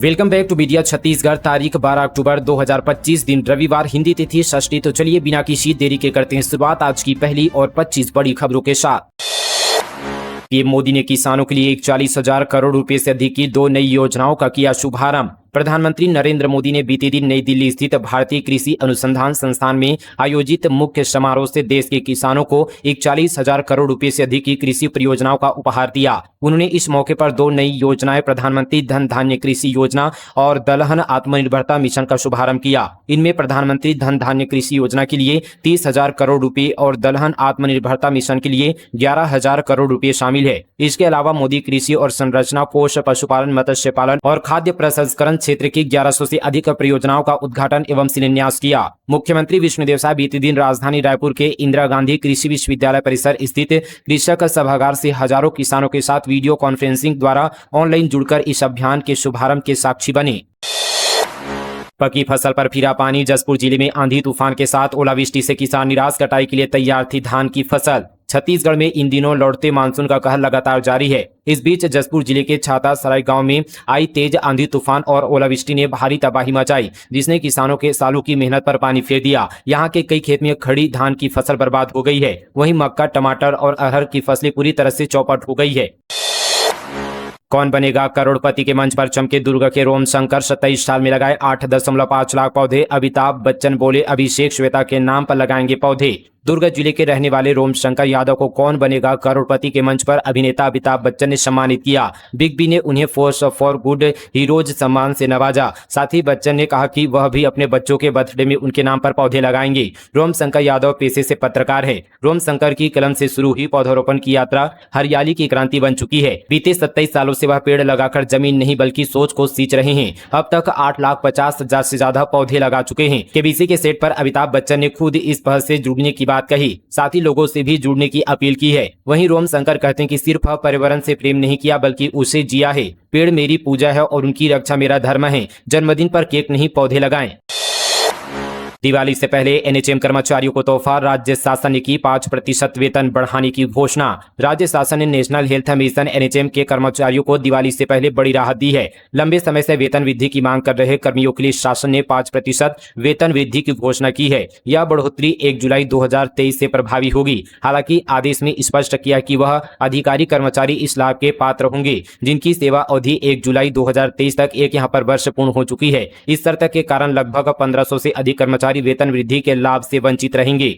Welcome back to media Chhattisgarh. तारीख 12 अक्टूबर 2025, दिन रविवार, हिंदी तिथि षष्ठी। तो चलिए बिना किसी देरी के करते हैं शुरुआत आज की पहली और 25 बड़ी खबरों के साथ। पीएम मोदी ने किसानों के लिए 41,000 करोड़ रुपए से अधिक की 2 नई योजनाओं का किया शुभारंभ। प्रधानमंत्री नरेंद्र मोदी ने बीते दिन नई दिल्ली स्थित भारतीय कृषि अनुसंधान संस्थान में आयोजित मुख्य समारोह से देश के किसानों को 41,000 करोड़ रुपए से अधिक की कृषि परियोजनाओं का उपहार दिया। उन्होंने इस मौके पर 2 नई योजनाएं, प्रधानमंत्री धन धान्य कृषि योजना और दलहन आत्मनिर्भरता मिशन का शुभारंभ किया। इनमें प्रधानमंत्री धन धान्य कृषि योजना के लिए 30,000 करोड़ रुपए और दलहन आत्मनिर्भरता मिशन के लिए 11,000 करोड़ रुपए शामिल है। इसके अलावा मोदी कृषि और संरचना कोष, पशुपालन, मत्स्य पालन और खाद्य प्रसंस्करण क्षेत्र की 1100 से अधिक परियोजनाओं का उद्घाटन एवं शिलान्यास किया। मुख्यमंत्री विष्णुदेव साय बीते दिन राजधानी रायपुर के इंदिरा गांधी कृषि विश्वविद्यालय परिसर स्थित कृषक सभागार से हजारों किसानों के साथ वीडियो कॉन्फ्रेंसिंग द्वारा ऑनलाइन जुड़कर इस अभियान के शुभारंभ के साक्षी बने। पकी फसल पर फिरा पानी। जसपुर जिले में आंधी तूफान के साथ ओलावृष्टि से किसान निराश, कटाई के लिए तैयार थी धान की फसल। छत्तीसगढ़ में इन दिनों लौटते मानसून का कहर लगातार जारी है। इस बीच जसपुर जिले के छाता सराय गांव में आई तेज आंधी तूफान और ओलावृष्टि ने भारी तबाही मचाई, जिसने किसानों के सालों की मेहनत पर पानी फेर दिया। यहां के कई खेत में खड़ी धान की फसल बर्बाद हो गई है। वहीं मक्का, टमाटर और अरहर की फसलें पूरी तरह से चौपट हो गई है। कौन बनेगा करोड़पति के मंच पर चमके दुर्ग के रोम शंकर। 27 साल में लगाए 8.5 लाख पौधे। अमिताभ बच्चन बोले अभिषेक श्वेता के नाम पर लगाएंगे पौधे। दुर्ग जिले के रहने वाले रोम शंकर यादव को कौन बनेगा करोड़पति के मंच पर अभिनेता अमिताभ बच्चन ने सम्मानित किया। बिग बी ने उन्हें फोर्स फॉर गुड हीरोज सम्मान से नवाजा। साथ ही बच्चन ने कहा कि वह भी अपने बच्चों के बर्थडे में उनके नाम पर पौधे लगाएंगे। रोम शंकर यादव पेशे से पत्रकार है। रोम शंकर की कलम से शुरू हुई पौधारोपण की यात्रा हरियाली की क्रांति बन चुकी है। बीते 27 सालों से वह पेड़ लगाकर जमीन नहीं बल्कि सोच को सींच रहे हैं। अब तक 8,50,000 से ज्यादा पौधे लगा चुके हैं। केबीसी के सेट पर अमिताभ बच्चन ने खुद इस पहल से जुड़ने की बात कही, साथ ही लोगों से भी जुड़ने की अपील की है। वहीं रोम शंकर कहते हैं कि सिर्फ पर्यावरण से प्रेम नहीं किया बल्कि उसे जिया है। पेड़ मेरी पूजा है और उनकी रक्षा मेरा धर्म है। जन्मदिन पर केक नहीं पौधे लगाएं। दिवाली से पहले एनएचएम कर्मचारियों को तोहफा। राज्य शासन ने की 5% वेतन बढ़ाने की घोषणा। राज्य शासन ने नेशनल हेल्थ मिशन एनएचएम के कर्मचारियों को दिवाली से पहले बड़ी राहत दी है। लंबे समय से वेतन वृद्धि की मांग कर रहे कर्मियों के लिए शासन ने 5% वेतन वृद्धि की घोषणा की है। यह बढ़ोतरी 1 जुलाई 2023 से प्रभावी होगी। हालांकि आदेश में स्पष्ट किया कि वह अधिकारी कर्मचारी इस लाभ के पात्र होंगे जिनकी सेवा अवधि 1 जुलाई 2023 तक एक यहाँ पर वर्ष पूर्ण हो चुकी है। इस शर्त के कारण लगभग 1500 से अधिक कर्मचारी वेतन वृद्धि के लाभ से वंचित रहेंगे।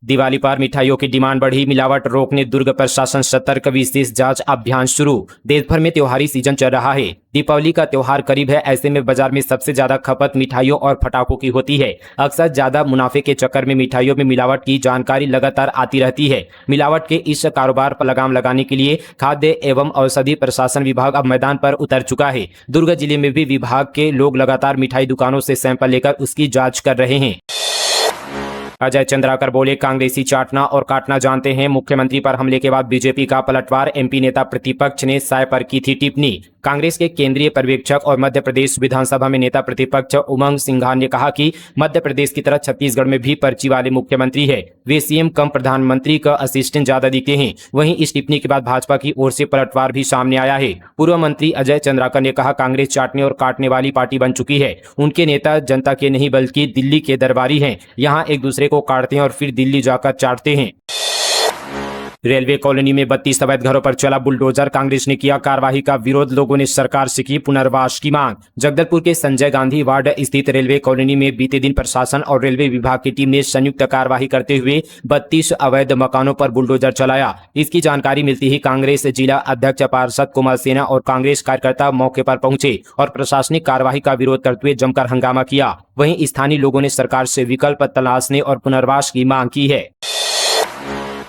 दिवाली पर मिठाइयों की डिमांड बढ़ी। मिलावट रोकने दुर्ग प्रशासन सतर्क, विशेष जांच अभियान शुरू। देश भर में त्योहारी सीजन चल रहा है। दीपावली का त्योहार करीब है। ऐसे में बाजार में सबसे ज्यादा खपत मिठाइयों और पटाखों की होती है। अक्सर ज्यादा मुनाफे के चक्कर में मिठाइयों में मिलावट की जानकारी लगातार आती रहती है। मिलावट के इस कारोबार पर लगाम लगाने के लिए खाद्य एवं औषधि प्रशासन विभाग अब मैदान पर उतर चुका है। दुर्ग जिले में भी विभाग के लोग लगातार मिठाई दुकानों से सैंपल लेकर उसकी जाँच कर रहे हैं। अजय चंद्राकर बोले कांग्रेसी चाटना और काटना जानते हैं। मुख्यमंत्री पर हमले के बाद बीजेपी का पलटवार। एमपी नेता प्रतिपक्ष ने साय पर की थी टिप्पणी। कांग्रेस के केंद्रीय पर्यवेक्षक और मध्य प्रदेश विधानसभा में नेता प्रतिपक्ष उमंग सिंघार ने कहा कि मध्य प्रदेश की तरह छत्तीसगढ़ में भी पर्ची वाले मुख्यमंत्री है। वे सीएम कम प्रधानमंत्री का असिस्टेंट ज्यादा दिखते हैं। वहीं इस टिप्पणी के बाद भाजपा की ओर से पलटवार भी सामने आया है। पूर्व मंत्री अजय चंद्राकर ने कहा कांग्रेस चाटने और काटने वाली पार्टी बन चुकी है। उनके नेता जनता के नहीं बल्कि दिल्ली के दरबारी हैं। यहाँ एक दूसरे को काटते हैं और फिर दिल्ली जाकर चाटते हैं। रेलवे कॉलोनी में 32 अवैध घरों पर चला बुलडोजर। कांग्रेस ने किया कार्रवाई का विरोध। लोगों ने सरकार से की पुनर्वास की मांग। जगदलपुर के संजय गांधी वार्ड स्थित रेलवे कॉलोनी में बीते दिन प्रशासन और रेलवे विभाग की टीम ने संयुक्त कार्रवाई करते हुए 32 अवैध मकानों पर बुलडोजर चलाया। इसकी जानकारी मिलती ही कांग्रेस जिला अध्यक्ष पार्षद कुमार सेना और कांग्रेस कार्यकर्ता मौके पर पहुंचे और प्रशासनिक कार्रवाई का विरोध करते हुए जमकर हंगामा किया। वहीं स्थानीय लोगों ने सरकार से विकल्प तलाशने और पुनर्वास की मांग की है।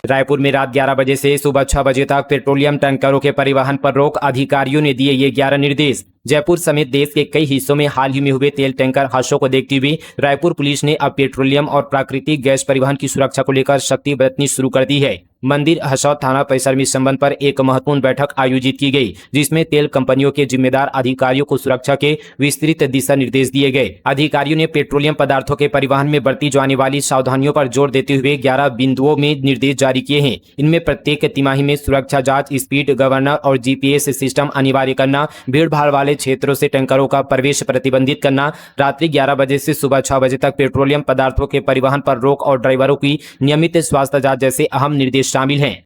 रायपुर में रात 11 बजे से सुबह 6 बजे तक पेट्रोलियम टैंकरों के परिवहन पर रोक। अधिकारियों ने दिए ये 11 निर्देश। जयपुर समेत देश के कई हिस्सों में हाल ही में हुए तेल टैंकर हादसों को देखते हुए रायपुर पुलिस ने अब पेट्रोलियम और प्राकृतिक गैस परिवहन की सुरक्षा को लेकर सख्ती बरतनी शुरू कर दी है। मंदिर हसौद थाना परिसर में इस संबंध पर एक महत्वपूर्ण बैठक आयोजित की गई, जिसमें तेल कंपनियों के जिम्मेदार अधिकारियों को सुरक्षा के विस्तृत दिशा निर्देश दिए गए। अधिकारियों ने पेट्रोलियम पदार्थों के परिवहन में बरती जाने वाली सावधानियों पर जोर देते हुए 11 बिंदुओं में निर्देश जारी किए हैं। इनमें प्रत्येक तिमाही में सुरक्षा जांच, स्पीड गवर्नर और जीपीएस सिस्टम अनिवार्य करना, भीड़ भाड़ वाले वाले क्षेत्रों से टैंकरों का प्रवेश प्रतिबंधित करना, रात्रि 11 बजे से सुबह 6 बजे तक पेट्रोलियम पदार्थों के परिवहन पर रोक और ड्राइवरों की नियमित स्वास्थ्य जांच जैसे अहम निर्देश शामिल हैं।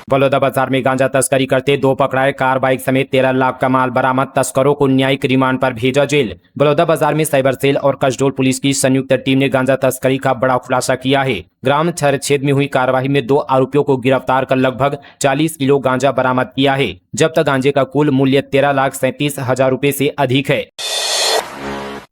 बलौदाबाजार में गांजा तस्करी करते 2 पकड़ाए, कार बाइक समेत 13 लाख का माल बरामद, तस्करों को न्यायिक रिमांड पर भेजा जेल। बलौदाबाजार में साइबर सेल और कसडोल पुलिस की संयुक्त टीम ने गांजा तस्करी का बड़ा खुलासा किया है। ग्राम छरछेद में हुई कार्रवाई में 2 आरोपियों को गिरफ्तार कर लगभग 40 किलो गांजा बरामद किया है। जब्त गांजे का कुल मूल्य 13,37,000 रुपए से अधिक है।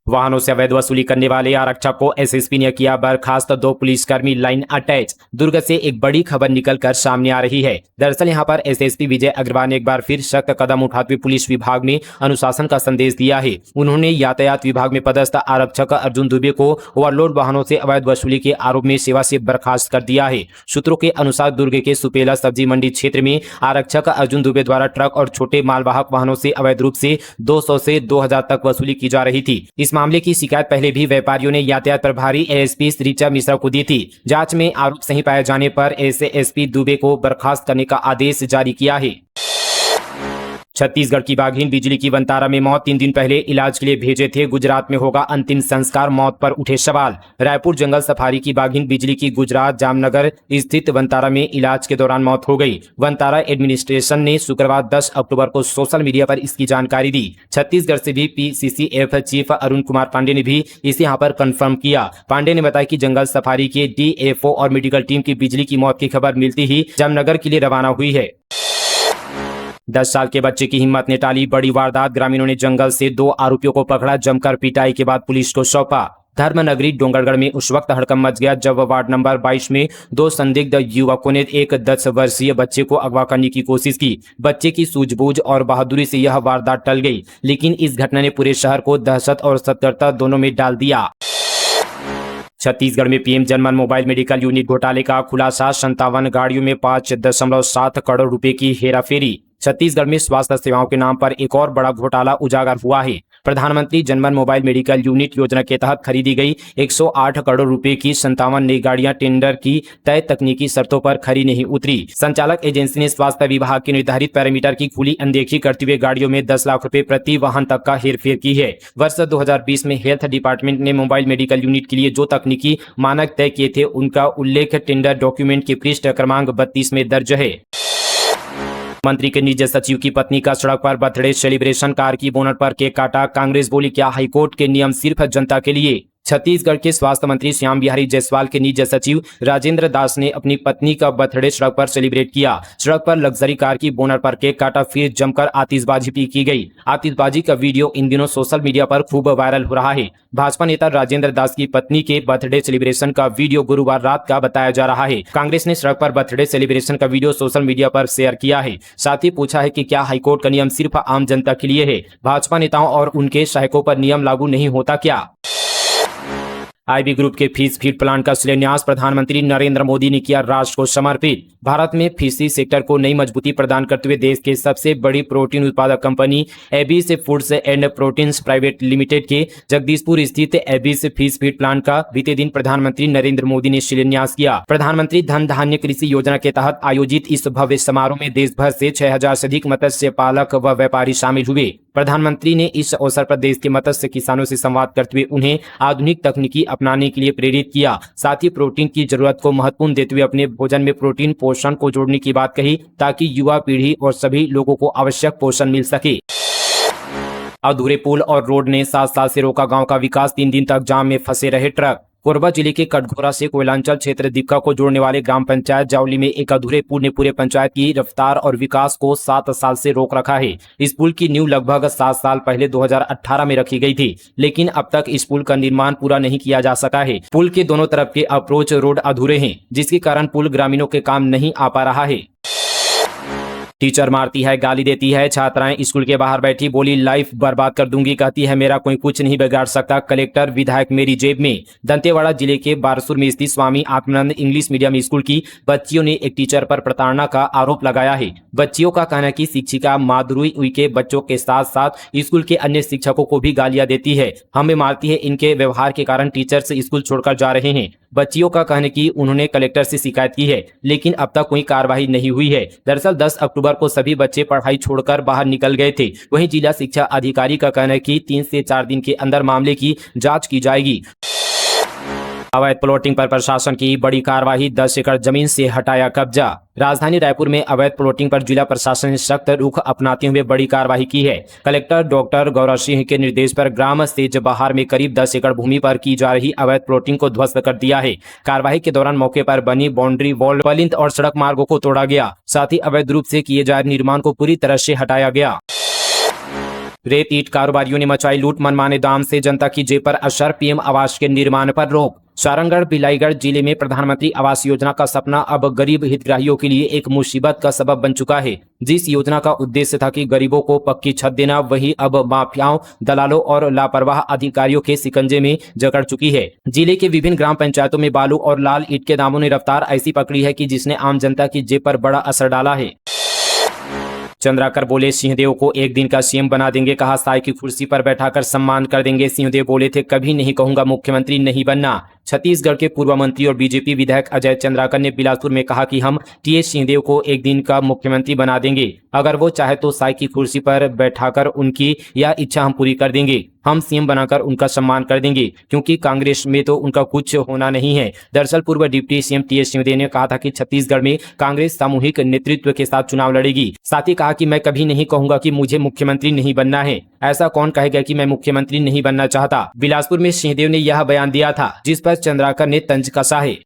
वाहनों से अवैध वसूली करने वाले आरक्षक को एसएसपी ने किया बर्खास्त, 2 पुलिसकर्मी लाइन अटैच। दुर्ग से एक बड़ी खबर निकलकर सामने आ रही है। दरअसल यहां पर एसएसपी विजय अग्रवाल ने एक बार फिर सख्त कदम उठाते हुए पुलिस विभाग में अनुशासन का संदेश दिया है। उन्होंने यातायात विभाग में पदस्थ आरक्षक अर्जुन दुबे को ओवरलोड वाहनों से अवैध वसूली के आरोप में सेवा से बर्खास्त कर दिया है। सूत्रों के अनुसार दुर्ग के सुपेला सब्जी मंडी क्षेत्र में आरक्षक अर्जुन दुबे द्वारा ट्रक और छोटे मालवाहक वाहनों से अवैध रूप से 200 से 2000 तक वसूली की जा रही थी। इस मामले की शिकायत पहले भी व्यापारियों ने यातायात प्रभारी एएसपी श्रीचा मिश्रा को दी थी। जांच में आरोप सही पाए जाने पर एसएसपी दुबे को बर्खास्त करने का आदेश जारी किया है। छत्तीसगढ़ की बाघिन बिजली की वंतारा में मौत, 3 दिन पहले इलाज के लिए भेजे थे, गुजरात में होगा अंतिम संस्कार, मौत पर उठे सवाल। रायपुर जंगल सफारी की बाघिन बिजली की गुजरात जामनगर स्थित वंतारा में इलाज के दौरान मौत हो गई। वंतारा एडमिनिस्ट्रेशन ने शुक्रवार 10 अक्टूबर को सोशल मीडिया पर इसकी जानकारी दी। छत्तीसगढ़ से भी पीसीसीएफ चीफ अरुण कुमार पांडे ने भी इसे यहां पर कंफर्म किया। पांडे ने बताया कि जंगल सफारी के डीएफओ और मेडिकल टीम की बिजली की मौत की खबर मिलती ही जामनगर के लिए रवाना हुई है। 10 साल के बच्चे की हिम्मत ने टाली बड़ी वारदात, ग्रामीणों ने जंगल से 2 आरोपियों को पकड़ा, जमकर पिटाई के बाद पुलिस को सौंपा। धर्मनगरी डोंगरगढ़ में उस वक्त हड़कंप मच गया जब वार्ड नंबर 22 में 2 संदिग्ध युवकों ने एक 10 वर्षीय बच्चे को अगवा करने की कोशिश की। बच्चे की सूझबूझ और बहादुरी से यह वारदात टल गई, लेकिन इस घटना ने पूरे शहर को दहशत और सतर्कता दोनों में डाल दिया। छत्तीसगढ़ में पीएम जनमन मोबाइल मेडिकल यूनिट घोटाले का खुलासा, 57 गाड़ियों में 5.7 करोड़ रुपए की हेराफेरी। छत्तीसगढ़ में स्वास्थ्य सेवाओं के नाम पर एक और बड़ा घोटाला उजागर हुआ है। प्रधानमंत्री जनमन मोबाइल मेडिकल यूनिट योजना के तहत खरीदी गई 108 करोड़ रुपए की 57 नई गाड़ियां टेंडर की तय तकनीकी शर्तों पर खरी नहीं उतरी। संचालक एजेंसी ने स्वास्थ्य विभाग के निर्धारित पैरामीटर की खुली अनदेखी करते हुए गाड़ियों में 10 लाख रुपए प्रति वाहन तक का हेरफेर की है। वर्ष 2020 में हेल्थ डिपार्टमेंट ने मोबाइल मेडिकल यूनिट के लिए जो तकनीकी मानक तय किए थे, उनका उल्लेख टेंडर डॉक्यूमेंट के पृष्ठ क्रमांक 32 में दर्ज है। मंत्री के निज सचिव की पत्नी का सड़क पर बर्थडे सेलिब्रेशन, कार की बोनट पर केक काटा, कांग्रेस बोली क्या हाईकोर्ट के नियम सिर्फ जनता के लिए। छत्तीसगढ़ के स्वास्थ्य मंत्री श्याम बिहारी जायसवाल के निज सचिव राजेंद्र दास ने अपनी पत्नी का बर्थडे सड़क पर सेलिब्रेट किया। सड़क पर लग्जरी कार की बोनट पर केक काटा, फिर जमकर आतिशबाजी भी की गई। आतिशबाजी का वीडियो इन दिनों सोशल मीडिया पर खूब वायरल हो रहा है। भाजपा नेता राजेंद्र दास की पत्नी के बर्थडे सेलिब्रेशन का वीडियो गुरुवार रात का बताया जा रहा है। कांग्रेस ने सड़क पर बर्थडे सेलिब्रेशन का वीडियो सोशल मीडिया पर शेयर किया है। साथ ही पूछा है कि क्या हाईकोर्ट का नियम सिर्फ आम जनता के लिए है, भाजपा नेताओं और उनके सहायकों पर नियम लागू नहीं होता क्या। आईबी ग्रुप के फिश फीड प्लांट का शिलान्यास, प्रधानमंत्री नरेंद्र मोदी ने किया राष्ट्र को समर्पित। भारत में फिशी सेक्टर को नई मजबूती प्रदान करते हुए देश के सबसे बड़ी प्रोटीन उत्पादक company Abies foods and proteins private limited के जगदीशपुर स्थित एबीस फिश फीड प्लांट का बीते दिन प्रधानमंत्री नरेंद्र मोदी ने शिलान्यास किया। प्रधानमंत्री धन धान्य कृषि योजना के तहत आयोजित इस भव्य समारोह में देश भर से 6000 से अधिक मत्स्य पालक व व्यापारी शामिल हुए। प्रधानमंत्री ने इस अवसर पर देश के मत्स्य किसानों से संवाद करते हुए उन्हें आधुनिक तकनीकी अपनाने के लिए प्रेरित किया। साथ ही प्रोटीन की जरूरत को महत्वपूर्ण देते हुए अपने भोजन में प्रोटीन पोषण को जोड़ने की बात कही, ताकि युवा पीढ़ी और सभी लोगों को आवश्यक पोषण मिल सके। अधूरे पुल और रोड ने 7 साल से रोका गांव का विकास, 3 दिन तक जाम में फंसे रहे ट्रक। कोरबा जिले के कटघोरा से कोयलांचल क्षेत्र दीपका को जोड़ने वाले ग्राम पंचायत जावली में एक अधूरे पुल ने पूरे पंचायत की रफ्तार और विकास को 7 साल से रोक रखा है। इस पुल की नींव लगभग 7 साल पहले 2018 में रखी गई थी, लेकिन अब तक इस पुल का निर्माण पूरा नहीं किया जा सका है। पुल के दोनों तरफ के अप्रोच रोड अधूरे हैं, जिसके कारण पुल ग्रामीणों के काम नहीं आ पा रहा है। टीचर मारती है, गाली देती है, छात्राएं स्कूल के बाहर बैठी बोली लाइफ बर्बाद कर दूंगी, कहती है मेरा कोई कुछ नहीं बिगाड़ सकता, कलेक्टर विधायक मेरी जेब में। दंतेवाड़ा जिले के बारसूर में स्थित Swami Atmanand English medium school की बच्चियों ने एक टीचर पर प्रताड़ना का आरोप लगाया है। बच्चियों का कहना है कि शिक्षिका माधुरी उइके बच्चों के साथ साथ स्कूल के अन्य शिक्षकों को भी गालियां देती है, हमें मारती है, इनके व्यवहार के कारण टीचर्स स्कूल छोड़कर जा रहे हैं। बच्चियों का कहना है कि उन्होंने कलेक्टर से शिकायत की है, लेकिन अब तक कोई कार्रवाई नहीं हुई है। दरअसल 10 अक्टूबर अक्टूबर को सभी बच्चे पढ़ाई छोड़कर बाहर निकल गए थे। वहीं जिला शिक्षा अधिकारी का कहना है कि 3 से 4 दिन के अंदर मामले की जांच की जाएगी। अवैध प्लॉटिंग पर प्रशासन की बड़ी कार्रवाई, 10 एकड़ जमीन से हटाया कब्जा। राजधानी रायपुर में अवैध प्लॉटिंग पर जिला प्रशासन ने सख्त रुख अपनाते हुए बड़ी कार्रवाई की है। कलेक्टर डॉक्टर गौरव सिंह के निर्देश पर ग्राम सेज बहार में करीब 10 एकड़ भूमि पर की जा रही अवैध प्लॉटिंग को ध्वस्त कर दिया है। कार्रवाई के दौरान मौके पर बनी बाउंड्री वॉल, पलिंथ और सड़क मार्गों को तोड़ा गया। साथ ही अवैध रूप से किए जा रहे निर्माण को पूरी तरह से हटाया गया। रेत ईंट कारोबारियों ने मचाई लूट, मनमाने दाम से जनता की जेब पर असर, पीएम आवास के निर्माण पर रोक। सारंगढ़ बिलाईगढ़ जिले में प्रधानमंत्री आवास योजना का सपना अब गरीब हितग्राहियों के लिए एक मुसीबत का सबब बन चुका है। जिस योजना का उद्देश्य था कि गरीबों को पक्की छत देना, वही अब माफियाओं, दलालों और लापरवाह अधिकारियों के शिकंजे में जकड़ चुकी है। जिले के विभिन्न ग्राम पंचायतों में बालू और लाल ईंट के दामों ने रफ्तार ऐसी पकड़ी है कि जिसने आम जनता की जेब पर बड़ा असर डाला है। चंद्राकर बोले, सिंहदेव को एक दिन का सीएम बना देंगे, कहा साई की कुर्सी पर बैठाकर सम्मान कर देंगे। सिंहदेव बोले थे, कभी नहीं कहूंगा मुख्यमंत्री नहीं बनना। छत्तीसगढ़ के पूर्व मंत्री और बीजेपी विधायक अजय चंद्राकर ने बिलासपुर में कहा कि हम टीएस सिंहदेव को एक दिन का मुख्यमंत्री बना देंगे। अगर वो चाहे तो साई की कुर्सी पर बैठाकर उनकी यह इच्छा हम पूरी कर देंगे। हम सीएम बनाकर उनका सम्मान कर देंगे, क्योंकि कांग्रेस में तो उनका कुछ होना नहीं है। दरअसल पूर्व डिप्टी सीएम टीएस सिंहदेव ने कहा था कि छत्तीसगढ़ में कांग्रेस सामूहिक नेतृत्व के साथ चुनाव लड़ेगी। साथ ही कहा कि मैं कभी नहीं कहूंगा कि मुझे मुख्यमंत्री नहीं बनना है। ऐसा कौन कहेगा कि मैं मुख्यमंत्री नहीं बनना चाहता। बिलासपुर में सिंहदेव ने यह बयान दिया था, जिस पर चंद्राकर ने तंज कसा है।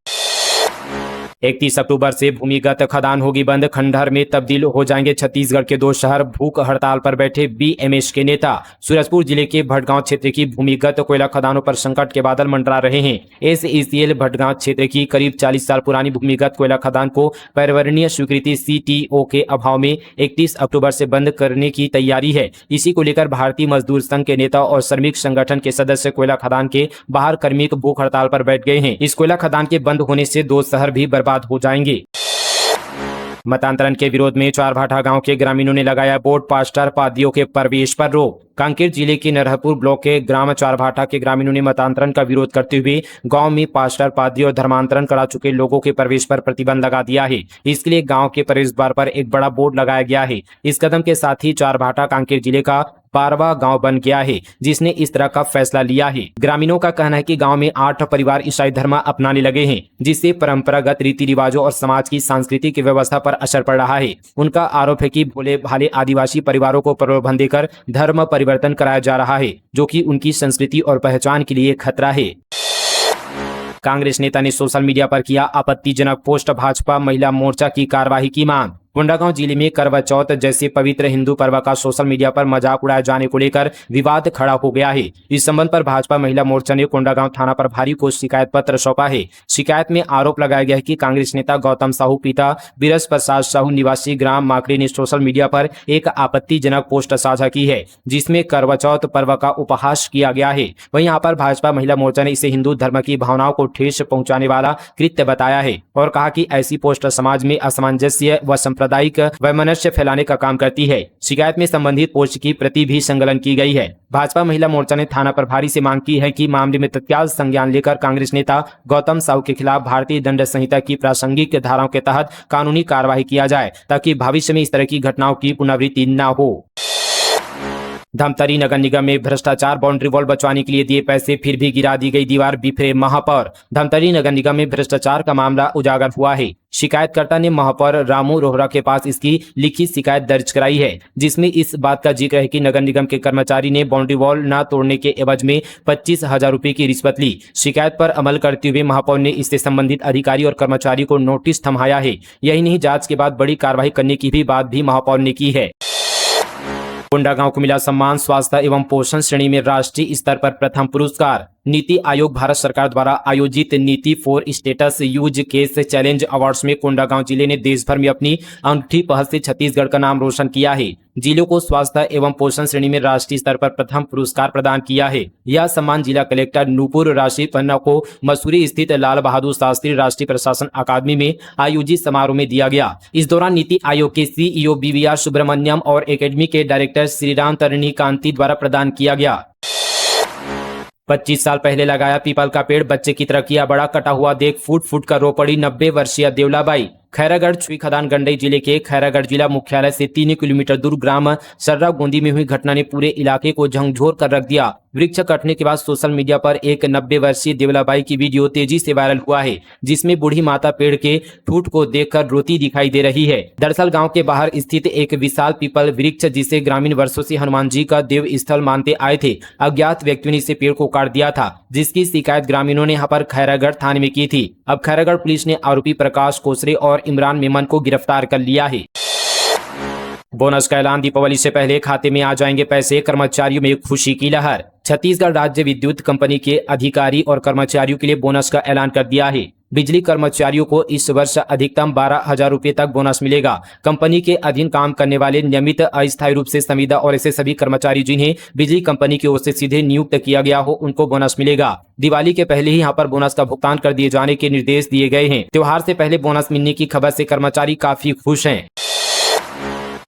31 अक्टूबर से भूमिगत खदान होगी बंद, खंडहर में तब्दील हो जाएंगे छत्तीसगढ़ के 2 शहर। भूख हड़ताल पर बैठे बीएमएस के नेता। सूरजपुर जिले के भटगांव क्षेत्र की भूमिगत कोयला खदानों पर संकट के बादल मंडरा रहे हैं। एसईसीएल भटगांव क्षेत्र की करीब 40 साल पुरानी भूमिगत कोयला खदान को पर्यावरणीय स्वीकृति सीटीओ के अभाव में 31 अक्टूबर से बंद करने की तैयारी है। इसी को लेकर भारतीय मजदूर संघ के नेता और श्रमिक संगठन के सदस्य कोयला खदान के बाहर कार्मिक भूख हड़ताल पर बैठ गए हैं। इस कोयला खदान के बंद होने से 2 शहर भी बर्बाद हो जाएंगे। मतांतरण के विरोध में चारभाठा गांव के ग्रामीणों ने लगाया बोर्ड, पास्टर पादियों के प्रवेश पर रोक। कांकेर जिले के नरहरपुर ब्लॉक के ग्राम चारभाठा के ग्रामीणों ने मतांतरण का विरोध करते हुए गांव में पास्टर, पादी और धर्मांतरण करा चुके लोगों के प्रवेश पर प्रतिबंध लगा दिया है। इसके लिए गांव के प्रवेश द्वार पर एक बड़ा बोर्ड लगाया गया है। इस कदम के साथ ही चारभाठा कांकेर जिले का 12वां गांव बन गया है जिसने इस तरह का फैसला लिया है। ग्रामीणों का कहना है कि गांव में 8 परिवार ईसाई धर्म अपनाने लगे हैं, जिससे परंपरागत रीति रिवाजों और समाज की सांस्कृतिक व्यवस्था पर असर पड़ रहा है। उनका आरोप है कि भोले भाले आदिवासी परिवारों को प्रलोभन देकर धर्म परिवर्तन कराया जा रहा है, जो कि उनकी संस्कृति और पहचान के लिए खतरा है। कांग्रेस नेता ने सोशल मीडिया पर किया आपत्तिजनक पोस्ट, भाजपा महिला मोर्चा की कार्रवाई की मांग। कोंडागांव जिले में करवा चौथ जैसे पवित्र हिंदू पर्व का सोशल मीडिया पर मजाक उड़ाए जाने को लेकर विवाद खड़ा हो गया है। इस संबंध पर भाजपा महिला मोर्चा ने कोंडागांव थाना प्रभारी को शिकायत पत्र सौंपा है। शिकायत में आरोप लगाया गया है कि कांग्रेस नेता गौतम साहू पिता बीरज प्रसाद साहू निवासी ग्राम माकड़ी ने सोशल मीडिया पर एक आपत्तिजनक पोस्ट साझा की है, जिसमें करवा चौथ पर्व का उपहास किया गया है। वहीं यहाँ पर भाजपा महिला मोर्चा ने इसे हिंदू धर्म की भावनाओं को ठेस पहुंचाने वाला कृत्य बताया है और कहा कि ऐसी पोस्ट समाज में असमंजस्य व सांप्रदायिक वैमनस्य फैलाने का काम करती है। शिकायत में संबंधित पोस्ट की प्रति भी संकलन की गई है। भाजपा महिला मोर्चा ने थाना प्रभारी से मांग की है कि मामले में तत्काल संज्ञान लेकर कांग्रेस नेता गौतम साहू के खिलाफ भारतीय दंड संहिता की प्रासंगिक धाराओं के तहत कानूनी कार्रवाई किया जाए, ताकि भविष्य में इस तरह की घटनाओं की पुनरावृत्ति न हो। धमतरी नगर निगम में भ्रष्टाचार, बाउंड्री वॉल बचवाने के लिए दिए पैसे फिर भी गिरा दी गई दीवार, बिफरे महापौर। धमतरी नगर निगम में भ्रष्टाचार का मामला उजागर हुआ है। शिकायतकर्ता ने महापौर रामू रोहरा के पास इसकी लिखित शिकायत दर्ज कराई है, जिसमें इस बात का जिक्र है कि नगर निगम के कर्मचारी ने बाउंड्री वॉल न तोड़ने के एवज में 25,000 रुपए की रिश्वत ली। शिकायत पर अमल करते हुए महापौर ने इससे संबंधित अधिकारी और कर्मचारी को नोटिस थमाया है। यही नहीं, जांच के बाद बड़ी कार्रवाई करने की भी बात भी महापौर ने की है। कोंडागांव को मिला सम्मान, स्वास्थ्य एवं पोषण श्रेणी में राष्ट्रीय स्तर पर प्रथम पुरस्कार। नीति आयोग भारत सरकार द्वारा आयोजित नीति for status use case challenge awards में कोंडागांव जिले ने देश भर में अपनी अनूठी पहल से छत्तीसगढ़ का नाम रोशन किया है। जिलों को स्वास्थ्य एवं पोषण श्रेणी में राष्ट्रीय स्तर पर प्रथम पुरस्कार प्रदान किया है। यह सम्मान जिला कलेक्टर नूपुर राशि पन्ना को मसूरी स्थित लाल बहादुर शास्त्री राष्ट्रीय प्रशासन अकादमी में आयोजित समारोह में दिया गया। इस दौरान नीति आयोग के सीईओ बीवीआर सुब्रमण्यम और एकेडमी के डायरेक्टर श्रीराम तरणी कांति द्वारा प्रदान किया गया। 25 साल पहले लगाया पीपल का पेड़, बच्चे की तरह किया बड़ा, कटा हुआ देख फूट फूट कर रो पड़ी 90 वर्षीय देवलाबाई। खैरागढ़ छुई खदान गंडई जिले के खैरागढ़ जिला मुख्यालय से 3 किलोमीटर दूर ग्राम सर्रा गोंदी में हुई घटना ने पूरे इलाके को झकझोर कर रख दिया। वृक्ष कटने के बाद सोशल मीडिया पर एक 90 वर्षीय देवलाबाई की वीडियो तेजी से वायरल हुआ है, जिसमें बूढ़ी माता पेड़ के ठूंठ को देखकर रोती दिखाई दे रही है। दरअसल गांव के बाहर स्थित एक विशाल पीपल वृक्ष, जिसे ग्रामीण वर्षों से हनुमान जी का देव स्थल मानते आए थे, अज्ञात व्यक्तियों ने इसे पेड़ को काट दिया था, जिसकी शिकायत ग्रामीणों ने यहाँ पर खैरागढ़ थाने में की थी। अब खैरागढ़ पुलिस ने आरोपी प्रकाश कोसरे और इमरान मेमन को गिरफ्तार कर लिया है। बोनस का ऐलान, दीपावली से पहले खाते में आ जाएंगे पैसे, कर्मचारियों में खुशी की लहर। छत्तीसगढ़ राज्य विद्युत कंपनी के अधिकारी और कर्मचारियों के लिए बोनस का ऐलान कर दिया है। बिजली कर्मचारियों को इस वर्ष अधिकतम 12,000 रुपये तक बोनस मिलेगा। कंपनी के अधीन काम करने वाले नियमित, अस्थायी रूप से संविदा और ऐसे सभी कर्मचारी जिन्हें बिजली कंपनी की ओर से सीधे नियुक्त किया गया हो, उनको बोनस मिलेगा। दिवाली के पहले ही यहाँ पर बोनस का भुगतान कर दिए जाने के निर्देश दिए गए हैं। त्योहार से पहले बोनस मिलने की खबर से कर्मचारी काफी खुश हैं।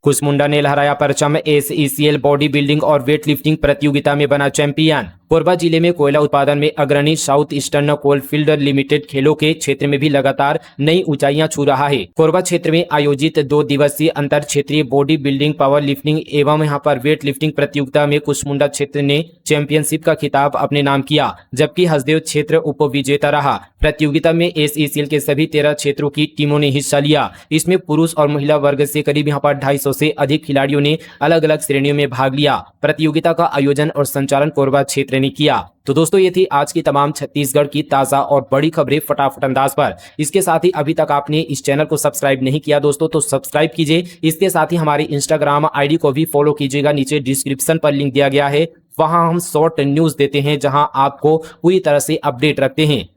कुसमुंडा ने लहराया परचम, SECL बॉडी बिल्डिंग और वेट लिफ्टिंग प्रतियोगिता में बना चैंपियन। कोरबा जिले में कोयला उत्पादन में अग्रणी साउथ ईस्टर्न कोलफील्ड लिमिटेड खेलों के क्षेत्र में भी लगातार नई ऊंचाइयां छू रहा है। कोरबा क्षेत्र में आयोजित 2 दिवसीय अंतर क्षेत्रीय बॉडी बिल्डिंग, पावर लिफ्टिंग एवं यहां पर वेट लिफ्टिंग प्रतियोगिता में कुसमुंडा क्षेत्र ने चैंपियनशिप का खिताब अपने नाम किया, जबकि हसदेव क्षेत्र उप विजेता रहा। प्रतियोगिता में SECL के सभी 13 क्षेत्रों की टीमों ने हिस्सा लिया। इसमें पुरुष और महिला वर्ग से करीब यहाँ पर 250 से अधिक खिलाड़ियों ने अलग अलग श्रेणियों में भाग लिया। प्रतियोगिता का आयोजन और संचालन कोरबा क्षेत्र ने किया। तो दोस्तों, ये थी आज की तमाम छत्तीसगढ़ की ताजा और बड़ी खबरें फटाफट अंदाज पर। इसके साथ ही अभी तक आपने इस चैनल को सब्सक्राइब नहीं किया दोस्तों, तो सब्सक्राइब कीजिए। इसके साथ ही हमारी इंस्टाग्राम ID को भी फॉलो कीजिएगा। नीचे डिस्क्रिप्शन पर लिंक दिया गया है, वहां हम शॉर्ट न्यूज देते हैं, जहां आपको पूरी तरह से अपडेट रखते हैं।